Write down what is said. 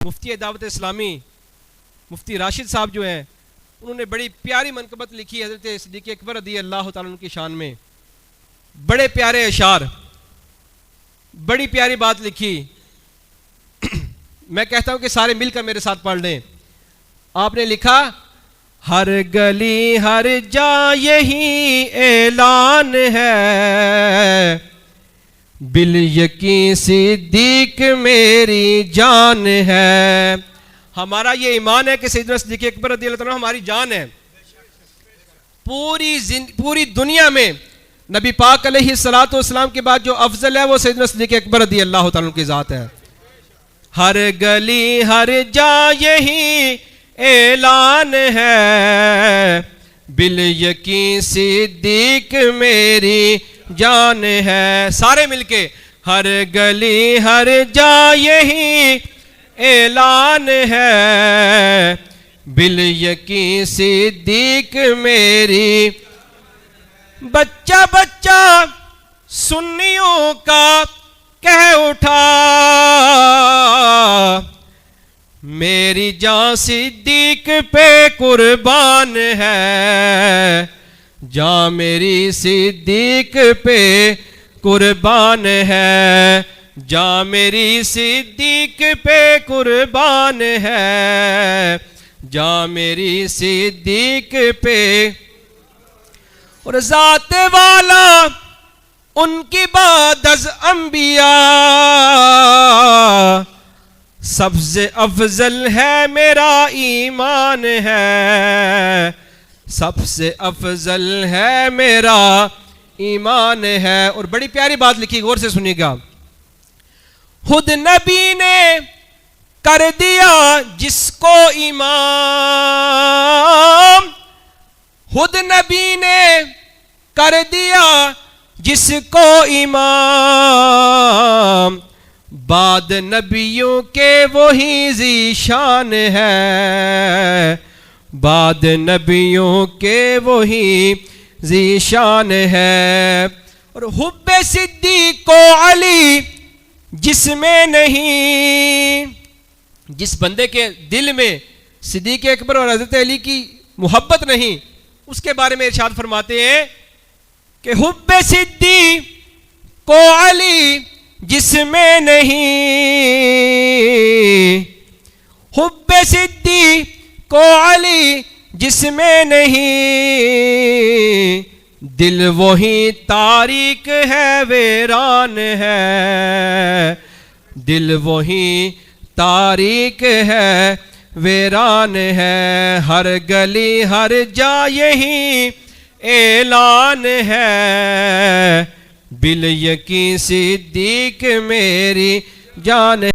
مفتی دعوت اسلامی مفتی راشد صاحب جو ہیں انہوں نے بڑی پیاری منقبت لکھی حضرت صدیق اکبر رضی اللہ تعالیٰ عنہ کی شان میں. بڑے پیارے اشعار، بڑی پیاری بات لکھی. میں کہتا ہوں کہ سارے مل کر میرے ساتھ پڑھ لیں. آپ نے لکھا، ہر گلی ہر جا یہی اعلان ہے، بالیقین صدیق میری جان ہے. ہمارا یہ ایمان ہے کہ سیدنا صدیق اکبر رضی اللہ عنہ ہماری جان ہے. پوری دنیا میں نبی پاک علیہ الصلوۃ والسلام کے بعد جو افضل ہے وہ سیدنا صدیق اکبر رضی اللہ تعالیٰ کی ذات ہے. ہر گلی ہر جا یہی اعلان ہے، بالیقین صدیق میری جان ہے. سارے مل کے ہر گلی ہر جا یہی اعلان ہے، بالیقین صدیق میری. بچہ بچہ سنیوں کا کہہ اٹھا، میری جان صدیق پہ قربان ہے، جان میری صدیق پہ قربان ہے، جان میری صدیق پہ قربان ہے، جان میری صدیق پہ. اور ذات والا ان کی بعد از انبیاء سب سے افضل ہے، میرا ایمان ہے، سب سے افضل ہے میرا ایمان ہے. اور بڑی پیاری بات لکھی، غور سے سنیے گا. خود نبی نے کر دیا جس کو امام، خود نبی نے کر دیا جس کو امام، بعد نبیوں کے وہی ذی شان ہے، بعد نبیوں کے وہی ذی شان ہے. اور حب صدیق کو علی جس میں نہیں، جس بندے کے دل میں صدیق اکبر اور حضرت علی کی محبت نہیں، اس کے بارے میں ارشاد فرماتے ہیں کہ حب صدیق کو علی جس میں نہیں، حب صدیق کو علی جس میں نہیں، دل وہی تاریک ہے ویران ہے، دل وہی تاریک ہے ویران ہے. ہر گلی ہر جا یہی اعلان ہے، بالیقین صدیق میری جان